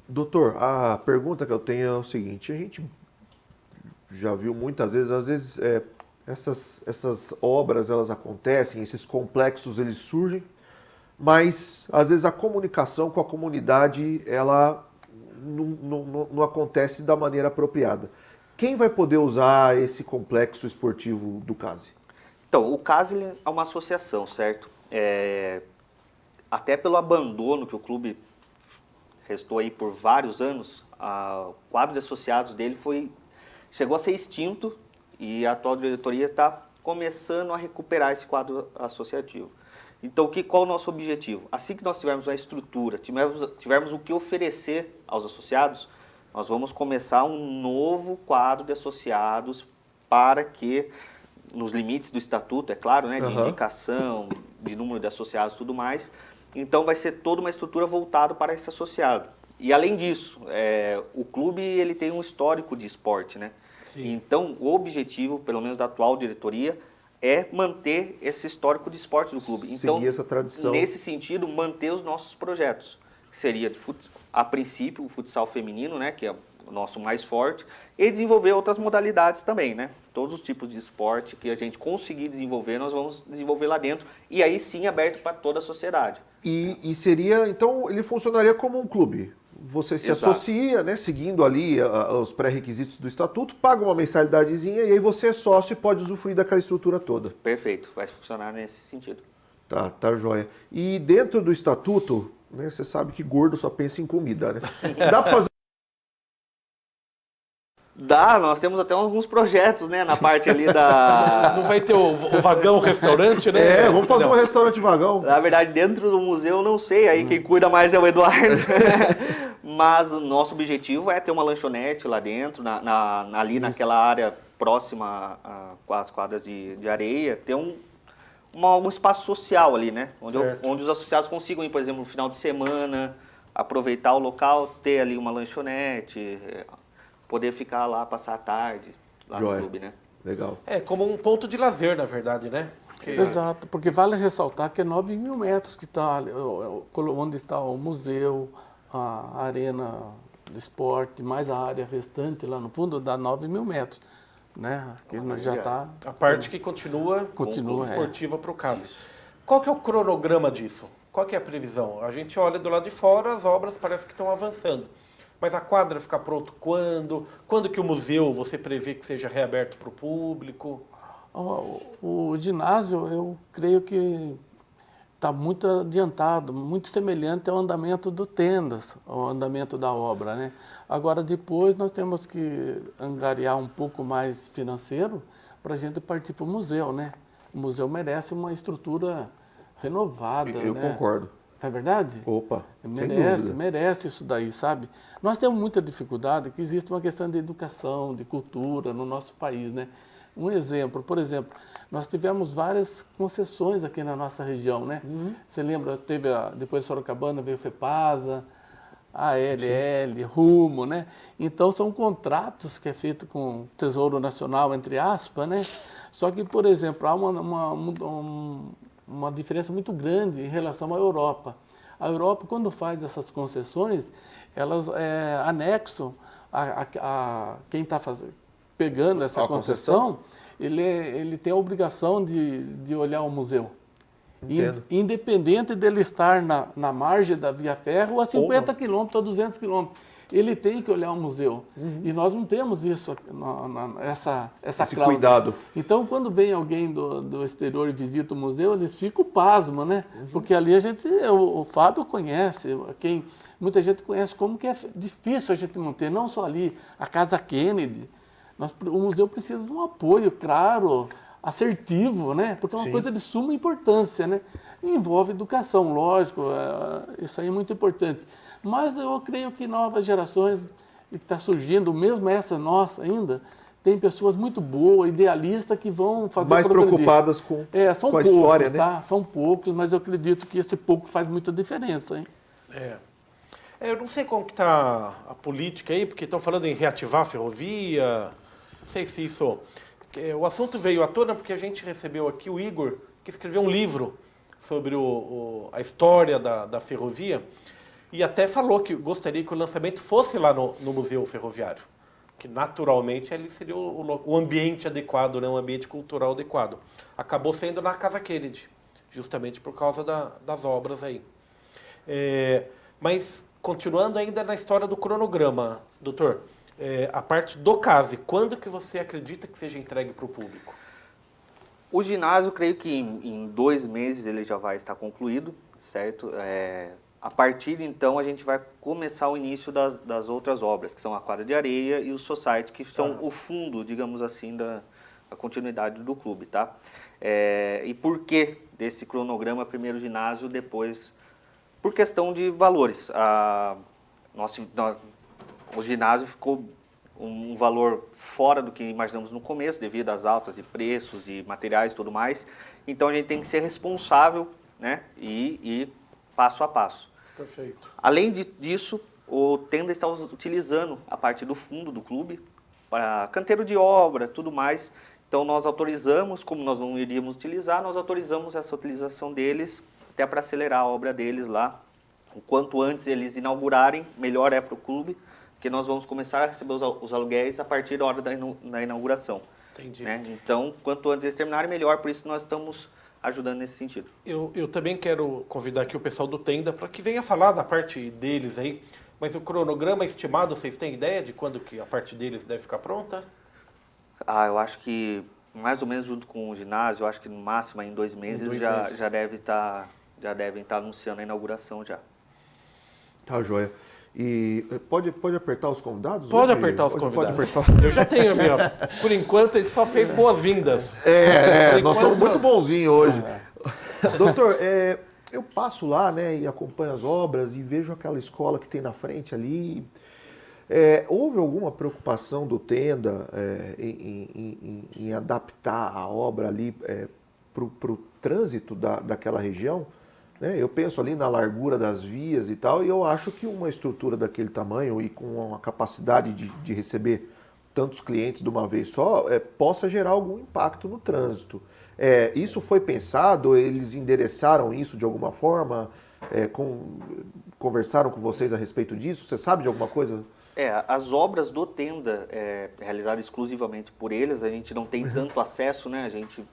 Doutor, a pergunta que eu tenho é o seguinte: a gente já viu muitas vezes, às vezes essas obras elas acontecem, esses complexos eles surgem, mas às vezes a comunicação com a comunidade ela não acontece da maneira apropriada. Quem vai poder usar esse complexo esportivo do CASE? Então, o CASE ele é uma associação, certo? Até pelo abandono que o clube restou aí por vários anos, o quadro de associados dele chegou a ser extinto e a atual diretoria está começando a recuperar esse quadro associativo. Então, qual é o nosso objetivo? Assim que nós tivermos a estrutura, tivermos o que oferecer aos associados, nós vamos começar um novo quadro de associados para que, nos limites do estatuto, é claro, né, de indicação, de número de associados e tudo mais, então vai ser toda uma estrutura voltada para esse associado. E além disso, o clube ele tem um histórico de esporte, né? Sim. Então o objetivo, pelo menos da atual diretoria, é manter esse histórico de esporte do clube. Então, seguir essa tradição. Nesse sentido, manter os nossos projetos, que seria, a princípio, o futsal feminino, né, que é o nosso mais forte, e desenvolver outras modalidades também, né? Todos os tipos de esporte que a gente conseguir desenvolver, nós vamos desenvolver lá dentro, e aí sim aberto para toda a sociedade. E seria, então, ele funcionaria como um clube. Você se associa, né, seguindo ali os pré-requisitos do estatuto, paga uma mensalidadezinha e aí você é sócio e pode usufruir daquela estrutura toda. Perfeito, vai funcionar nesse sentido. Tá joia. E dentro do estatuto, né, você sabe que gordo só pensa em comida, né? Dá para fazer... Dá, nós temos até alguns projetos, né, na parte ali da... Não vai ter o vagão restaurante, né? Vamos fazer um restaurante vagão. Na verdade, dentro do museu, eu não sei, aí quem cuida mais é o Eduardo. Mas o nosso objetivo é ter uma lanchonete lá dentro, ali naquela área próxima às quadras de areia, ter um espaço social ali, né? Onde os associados consigam ir, por exemplo, no final de semana, aproveitar o local, ter ali uma lanchonete... poder ficar lá, passar a tarde, lá no clube, né? Legal. Como um ponto de lazer, na verdade, né? Exato, porque vale ressaltar que é 9.000 metros que está onde está o museu, a arena de esporte, mais a área restante lá no fundo, dá 9.000 metros, né? Que já está... A parte que continua esportiva para o CASE. Qual que é o cronograma disso? Qual que é a previsão? A gente olha do lado de fora, as obras parece que estão avançando. Mas a quadra fica pronto quando? Quando que o museu você prevê que seja reaberto para o público? O ginásio, eu creio que está muito adiantado, muito semelhante ao andamento do Tendas, ao andamento da obra, né? Agora, depois, nós temos que angariar um pouco mais financeiro para a gente partir para o museu, né? O museu merece uma estrutura renovada, Eu concordo. Não é verdade? Opa, merece isso daí, sabe? Nós temos muita dificuldade, que existe uma questão de educação, de cultura no nosso país, né? Um exemplo, por exemplo, nós tivemos várias concessões aqui na nossa região, né? Você lembra, depois de Sorocabana veio FEPASA, ALL, Rumo, né? Então são contratos que é feito com o Tesouro Nacional, entre aspas, né? Só que, por exemplo, há uma diferença muito grande em relação à Europa. A Europa, quando faz essas concessões, elas anexam a quem está pegando essa concessão, ele tem a obrigação de olhar o museu. Independente dele estar na margem da via férrea ou a 50 quilômetros ou 200 quilômetros. Ele tem que olhar o museu. E nós não temos isso, essa Esse cláusula. cuidado. Então, quando vem alguém do exterior e visita o museu, eles ficam pasmos, né? Porque ali o Fábio conhece, muita gente conhece como que é difícil a gente manter, não só ali, a Casa Kennedy. O museu precisa de um apoio, claro, assertivo, né? Porque é uma coisa de suma importância, né? E envolve educação, lógico, isso aí é muito importante. Mas eu creio que novas gerações que está surgindo, mesmo essa nossa ainda, tem pessoas muito boas, idealistas, que vão fazer... Mais preocupadas com a história, né? Tá? São poucos, mas eu acredito que esse pouco faz muita diferença, hein? Eu não sei como que está a política aí, porque estão falando em reativar a ferrovia, não sei se isso... O assunto veio à tona porque a gente recebeu aqui o Igor, que escreveu um livro sobre a história da ferrovia. E até falou que gostaria que o lançamento fosse lá no Museu Ferroviário, que naturalmente ali seria o ambiente adequado, né? Um ambiente cultural adequado. Acabou sendo na Casa Kennedy, justamente por causa das obras aí. Mas, continuando ainda na história do cronograma, doutor, a parte do CASE, quando que você acredita que seja entregue para o público? O ginásio, creio que em 2 meses ele já vai estar concluído, certo? A partir de então, a gente vai começar o início das outras obras, que são a quadra de areia e o society, que são o fundo, digamos assim, da continuidade do clube, tá? E por que desse cronograma, primeiro ginásio, depois... Por questão de valores. O ginásio ficou um valor fora do que imaginamos no começo, devido às altas de preços, de materiais e tudo mais. Então, a gente tem que ser responsável, né? E passo a passo. Perfeito. Além disso, o Tenda está utilizando a parte do fundo do clube para canteiro de obra, tudo mais. Então, nós autorizamos, como nós não iríamos utilizar, nós autorizamos essa utilização deles, até para acelerar a obra deles lá. O quanto antes eles inaugurarem, melhor é para o clube, porque nós vamos começar a receber os aluguéis a partir da hora da inauguração. Entendi. Né? Então, quanto antes eles terminarem, melhor, por isso nós estamos ajudando nesse sentido. Eu também quero convidar aqui o pessoal do Tenda para que venha falar da parte deles aí, mas o cronograma estimado, vocês têm ideia de quando que a parte deles deve ficar pronta? Eu acho que mais ou menos junto com o ginásio, eu acho que no máximo em 2 meses já devem estar anunciando a inauguração já. Tá, joia. E pode apertar os convidados? Pode apertar os convidados. Eu já tenho a minha. Por enquanto, ele só fez boas-vindas. Nós estamos muito bonzinhos hoje. Doutor, eu passo lá, né, e acompanho as obras e vejo aquela escola que tem na frente ali. Houve alguma preocupação do Tenda em adaptar a obra ali para o trânsito daquela região? Eu penso ali na largura das vias e tal, e eu acho que uma estrutura daquele tamanho e com a capacidade de receber tantos clientes de uma vez só, possa gerar algum impacto no trânsito. Isso foi pensado? Eles endereçaram isso de alguma forma? Conversaram com vocês a respeito disso? Você sabe de alguma coisa? As obras do Tenda, realizadas exclusivamente por eles, a gente não tem tanto acesso, né? A gente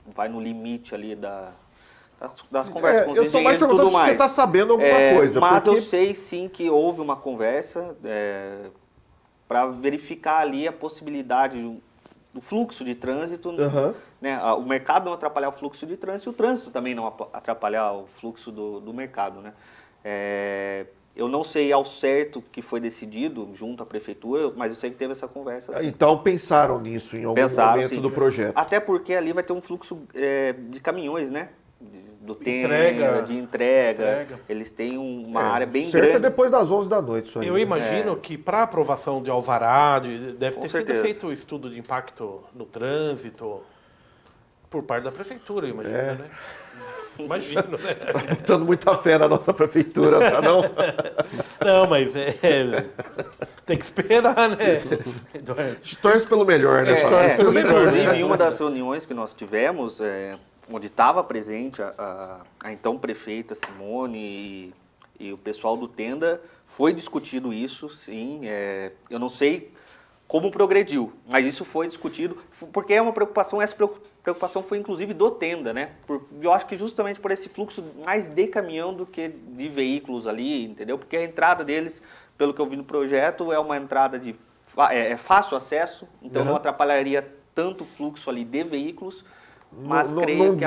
vai no limite ali das conversas com os engenheiros e tudo mais. Eu estou mais perguntando se você está sabendo alguma coisa. Mas porque... eu sei sim que houve uma conversa para verificar ali a possibilidade do fluxo de trânsito, né? O mercado não atrapalhar o fluxo de trânsito e o trânsito também não atrapalhar o fluxo do mercado, né? Eu não sei ao certo o que foi decidido junto à prefeitura, mas eu sei que teve essa conversa. Assim. Então pensaram nisso em algum momento sim. do projeto. Até porque ali vai ter um fluxo de caminhões, né? De entrega. Eles têm uma área bem grande. Cerca depois das 11 da noite. Isso aí, eu imagino que para aprovação de alvará, deve ter sido feito o estudo de impacto no trânsito por parte da prefeitura, eu imagino, né? Imagino, né? Você está botando muita fé na nossa prefeitura, tá não? Não, mas tem que esperar, né? Torce pelo melhor, né? Inclusive, em uma das reuniões que nós tivemos, onde estava presente a então prefeita Simone e o pessoal do Tenda, foi discutido isso, sim. Eu não sei como progrediu, mas isso foi discutido, porque é uma preocupação, essa preocupação foi inclusive do Tenda, né? Eu acho que justamente por esse fluxo mais de caminhão do que de veículos ali, entendeu? Porque a entrada deles, pelo que eu vi no projeto, é uma entrada de fácil acesso, então não atrapalharia tanto o fluxo ali de veículos, mas creio que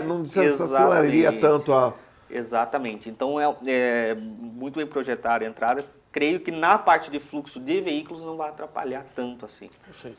não desaceleraria tanto a... Exatamente. Então, muito bem projetada a entrada. Creio que na parte de fluxo de veículos não vai atrapalhar tanto assim. Perfeito.